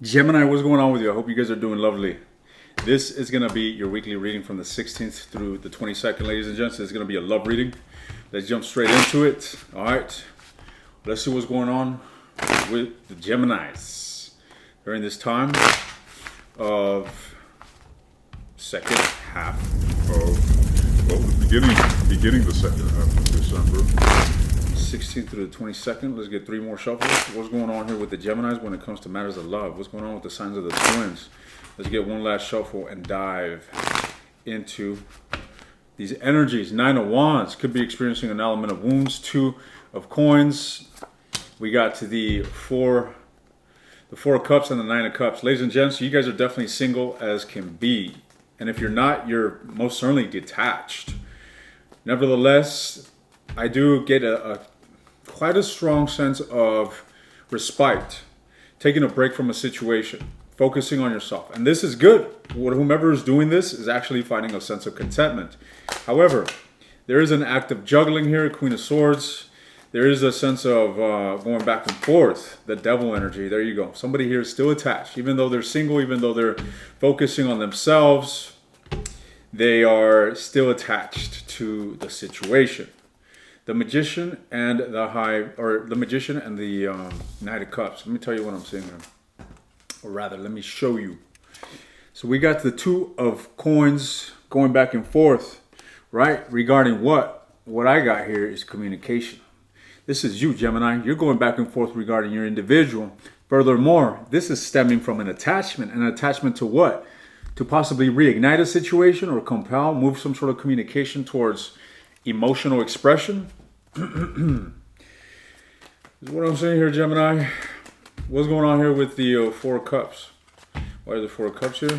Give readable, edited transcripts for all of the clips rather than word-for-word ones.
Gemini, what's going on with you? I hope you guys are doing lovely. This is going to be your weekly reading from the 16th through the 22nd, ladies and gents. It's going to be a love reading. Let's jump straight into it. All right. Let's see what's going on with the Geminis during this time of second half of, well, beginning the second half of December. 16th through the 22nd. Let's get three more shuffles. What's going on here with the Geminis when it comes to matters of love? What's going on with the signs of the twins? Let's get one last shuffle and dive into these energies. Nine of Wands could be experiencing an element of wounds. Two of Coins. We got to the Four of Cups and the Nine of Cups. Ladies and gents, you guys are definitely single as can be. And if you're not, you're most certainly detached. Nevertheless, I do get quite a strong sense of respite, taking a break from a situation, focusing on yourself. And this is good. Whomever is doing this is actually finding a sense of contentment. However, there is an act of juggling here, Queen of Swords. There is a sense of going back and forth, the devil energy. There you go. Somebody here is still attached. Even though they're single, even though they're focusing on themselves, they are still attached to the situation. The Magician and the Magician and the Knight of Cups. Let me tell you what I'm seeing here. Or rather, let me show you. So we got the Two of Coins going back and forth, right? Regarding what? What I got here is communication. This is you, Gemini. You're going back and forth regarding your individual. Furthermore, this is stemming from an attachment. An attachment to what? To possibly reignite a situation or compel, move some sort of communication towards emotional expression. This is what I'm saying here, Gemini. What's going on here with the Four of Cups? Why are the Four of Cups here?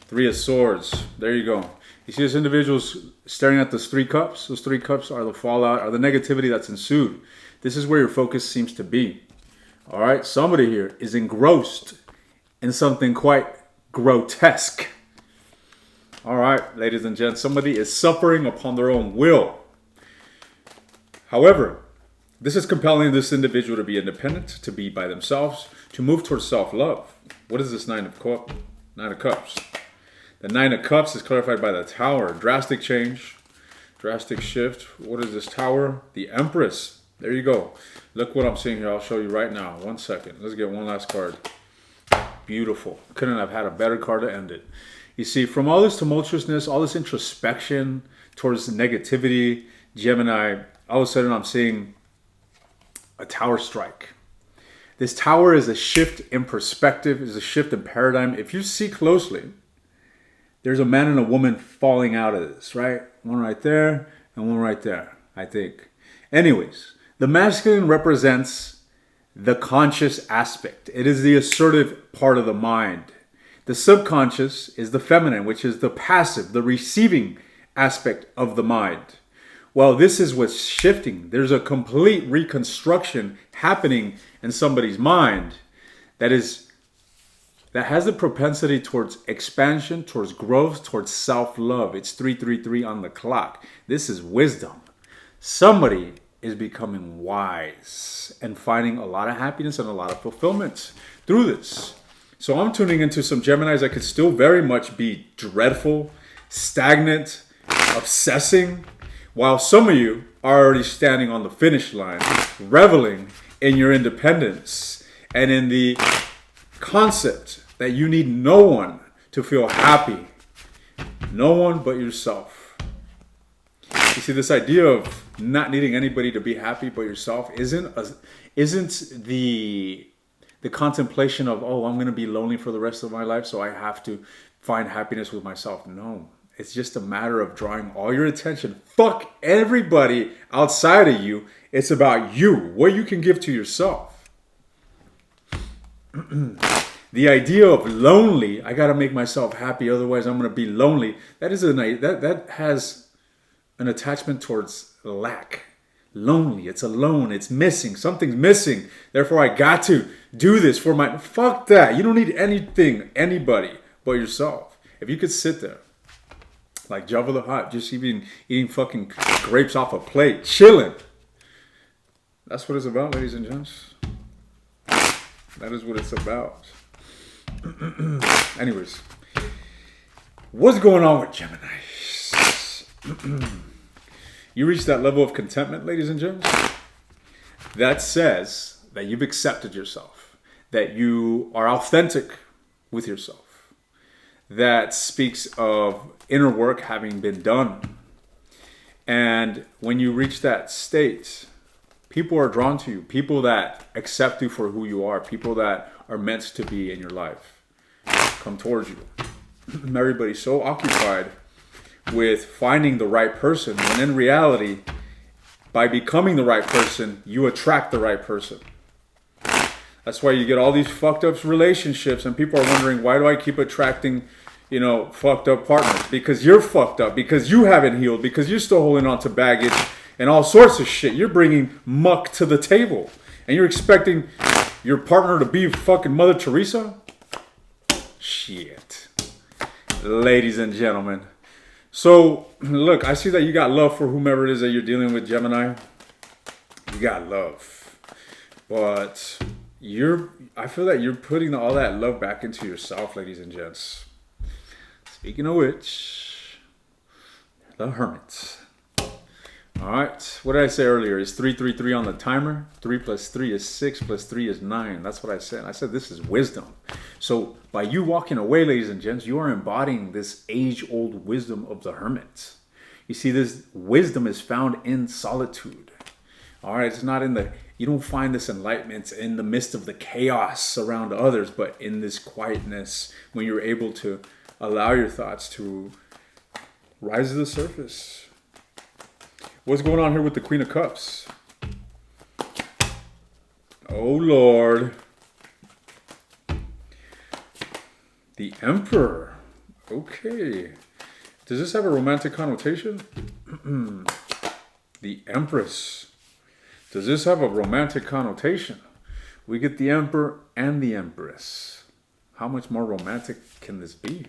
Three of Swords. There you go. You see this individual's staring at those three cups? Those three cups are the fallout, are the negativity that's ensued. This is where your focus seems to be. All right? Somebody here is engrossed in something quite grotesque. All right, ladies and gents. Somebody is suffering upon their own will. However, this is compelling this individual to be independent, to be by themselves, to move towards self-love. What is this Nine of Cups? The Nine of Cups is clarified by the Tower. Drastic change, drastic shift. What is this Tower? The Empress. There you go. Look what I'm seeing here. I'll show you right now. 1 second. Let's get one last card. Beautiful. Couldn't have had a better card to end it. You see, from all this tumultuousness, all this introspection towards negativity, Gemini, all of a sudden I'm seeing a tower strike. This tower is a shift in perspective, is a shift in paradigm. If you see closely, there's a man and a woman falling out of this, right? One right there and one right there, I think. Anyways, the masculine represents the conscious aspect. It is the assertive part of the mind. The subconscious is the feminine, which is the passive, the receiving aspect of the mind. Well, this is what's shifting. There's a complete reconstruction happening in somebody's mind that has the propensity towards expansion, towards growth, towards self-love. It's 333 on the clock. This is wisdom. Somebody is becoming wise and finding a lot of happiness and a lot of fulfillment through this. So I'm tuning into some Geminis that could still very much be dreadful, stagnant, obsessing, while some of you are already standing on the finish line, reveling in your independence and in the concept that you need no one to feel happy. No one but yourself. You see, this idea of not needing anybody to be happy but yourself isn't the contemplation of, oh, I'm going to be lonely for the rest of my life, so I have to find happiness with myself. No. It's just a matter of drawing all your attention. Fuck everybody outside of you. It's about you, what you can give to yourself. The idea of lonely, I got to make myself happy, otherwise I'm going to be lonely. That has an attachment towards lack. Lonely, it's alone, it's missing. Something's missing. Therefore, I got to do this for my... Fuck that. You don't need anything, anybody but yourself. If you could sit there like Jabba the Hutt, just eating fucking grapes off a plate, chilling. That's what it's about, ladies and gents. That is what it's about. Anyways, what's going on with Gemini? You reach that level of contentment, ladies and gents, that says that you've accepted yourself, that you are authentic with yourself. That speaks of inner work having been done. And when you reach that state, people are drawn to you. People that accept you for who you are. People that are meant to be in your life come towards you. Everybody's so occupied with finding the right person, when in reality, by becoming the right person, you attract the right person. That's why you get all these fucked up relationships, and people are wondering, why do I keep attracting, fucked up partners? Because you're fucked up, because you haven't healed, because you're still holding on to baggage and all sorts of shit. You're bringing muck to the table, and you're expecting your partner to be fucking Mother Teresa? Shit. Ladies and gentlemen. So, look, I see that you got love for whomever it is that you're dealing with, Gemini. You got love. But I feel that you're putting all that love back into yourself, ladies and gents. Speaking of which, the Hermit. All right, what did I say earlier? Is 333 on the timer? 3 plus 3 is 6 plus 3 is 9. That's what I said. I said this is wisdom. So by you walking away, ladies and gents, you are embodying this age-old wisdom of the Hermit. You see, this wisdom is found in solitude. All right, it's not you don't find this enlightenment in the midst of the chaos around others, but in this quietness when you're able to allow your thoughts to rise to the surface. What's going on here with the Queen of Cups? Oh, Lord. The Emperor. Okay. Does this have a romantic connotation? The Empress. Does this have a romantic connotation? We get the Emperor and the Empress. How much more romantic can this be?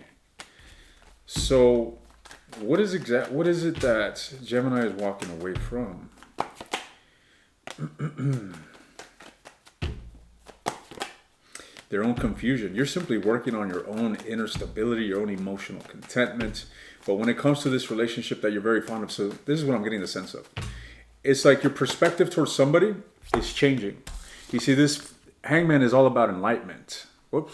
So, what is it that Gemini is walking away from? Their own confusion. You're simply working on your own inner stability, your own emotional contentment. But when it comes to this relationship that you're very fond of, so this is what I'm getting the sense of. It's like your perspective towards somebody is changing. You see, this Hangman is all about enlightenment. Whoops.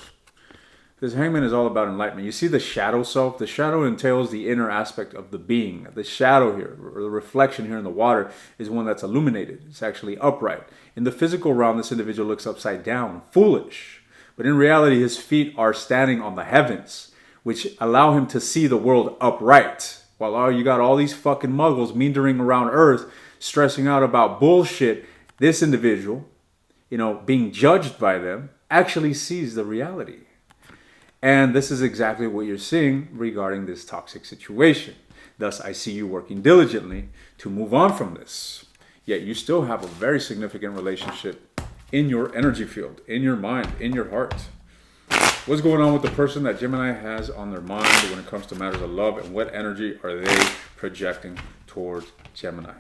This Hangman is all about enlightenment. You see the shadow self? The shadow entails the inner aspect of the being. The shadow here, or the reflection here in the water, is one that's illuminated. It's actually upright. In the physical realm, this individual looks upside down, foolish. But in reality, his feet are standing on the heavens, which allow him to see the world upright. While you got all these fucking muggles meandering around Earth, stressing out about bullshit, this individual, being judged by them, actually sees the reality. And this is exactly what you're seeing regarding this toxic situation. Thus, I see you working diligently to move on from this. Yet you still have a very significant relationship in your energy field, in your mind, in your heart. What's going on with the person that Gemini has on their mind when it comes to matters of love, and what energy are they projecting towards Gemini?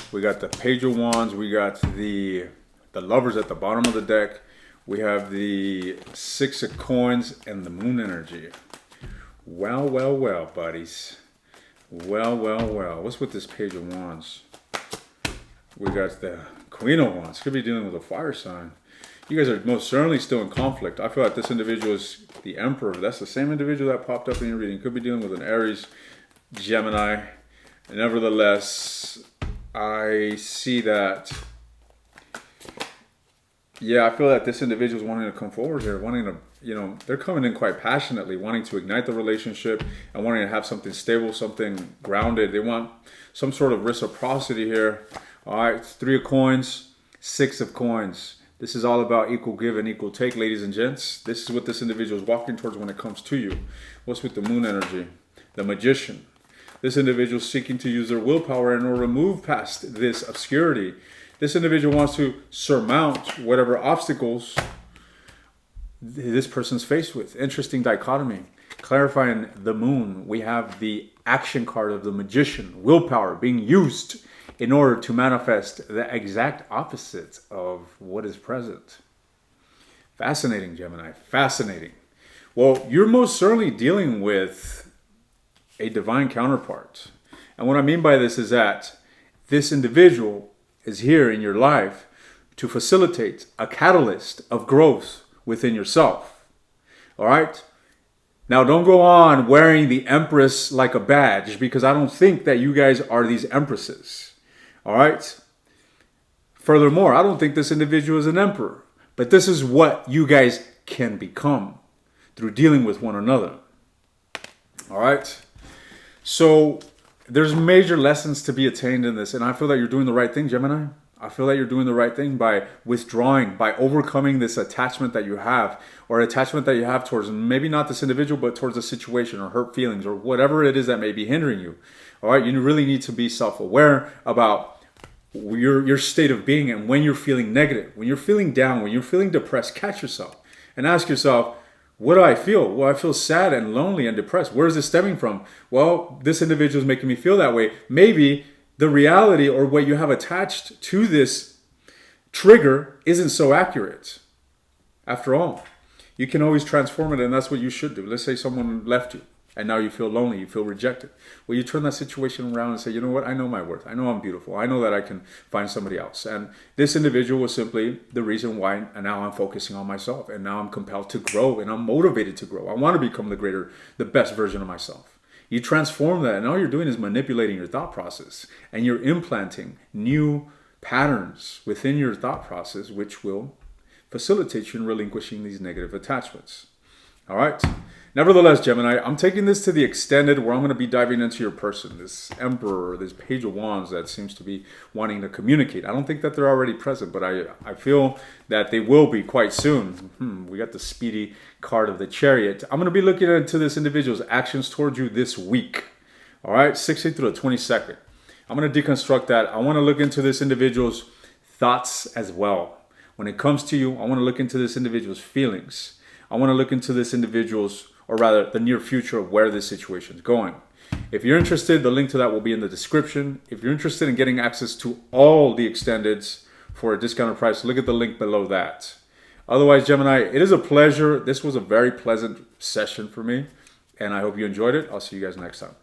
We got the Page of Wands. We got the Lovers at the bottom of the deck. We have the Six of Coins and the Moon energy. Well, well, well, buddies. Well, well, well. What's with this Page of Wands? We got the Queen of Wands. Could be dealing with a fire sign. You guys are most certainly still in conflict. I feel like this individual is the Emperor. That's the same individual that popped up in your reading. Could be dealing with an Aries, Gemini. Nevertheless, I see that, I feel that this individual is wanting to come forward here, wanting to, they're coming in quite passionately, wanting to ignite the relationship and wanting to have something stable, something grounded. They want some sort of reciprocity here. All right, 3 of Coins, 6 of Coins. This is all about equal give and equal take, ladies and gents. This is what this individual is walking towards when it comes to you. What's with the Moon energy? The Magician. This individual seeking to use their willpower in order to move past this obscurity. This individual wants to surmount whatever obstacles this person's faced with. Interesting dichotomy. Clarifying the moon, we have the action card of the magician, willpower being used in order to manifest the exact opposite of what is present. Fascinating, Gemini, fascinating. Well, you're most certainly dealing with a divine counterpart. And what I mean by this is that this individual is here in your life to facilitate a catalyst of growth within yourself. All right? Now, don't go on wearing the Empress like a badge, because I don't think that you guys are these Empresses. All right? Furthermore, I don't think this individual is an emperor. But this is what you guys can become through dealing with one another. All right? So there's major lessons to be attained in this. And I feel that you're doing the right thing, Gemini. I feel that you're doing the right thing by withdrawing, by overcoming this attachment that you have, or attachment that you have towards maybe not this individual, but towards a situation or hurt feelings or whatever it is that may be hindering you. All right, you really need to be self-aware about your state of being, and when you're feeling negative, when you're feeling down, when you're feeling depressed, catch yourself and ask yourself, what do I feel? Well, I feel sad and lonely and depressed. Where is this stemming from? Well, this individual is making me feel that way. Maybe the reality or what you have attached to this trigger isn't so accurate. After all, you can always transform it, and that's what you should do. Let's say someone left you and now you feel lonely, you feel rejected. Well, you turn that situation around and say, you know what? I know my worth. I know I'm beautiful. I know that I can find somebody else. And this individual was simply the reason why now I'm focusing on myself, and now I'm compelled to grow, and I'm motivated to grow. I want to become the best version of myself. You transform that, and all you're doing is manipulating your thought process, and you're implanting new patterns within your thought process, which will facilitate you in relinquishing these negative attachments. All right. Nevertheless, Gemini, I'm taking this to the extended where I'm going to be diving into your person, this Emperor, this Page of Wands that seems to be wanting to communicate. I don't think that they're already present, but I feel that they will be quite soon. We got the speedy card of the Chariot. I'm going to be looking into this individual's actions towards you this week. All right, 16th through the 22nd. I'm going to deconstruct that. I want to look into this individual's thoughts as well. When it comes to you, I want to look into this individual's feelings. I want to look into this individual's, or rather the near future of where this situation is going. If you're interested, the link to that will be in the description. If you're interested in getting access to all the extendeds for a discounted price, look at the link below that. Otherwise, Gemini, it is a pleasure. This was a very pleasant session for me, and I hope you enjoyed it. I'll see you guys next time.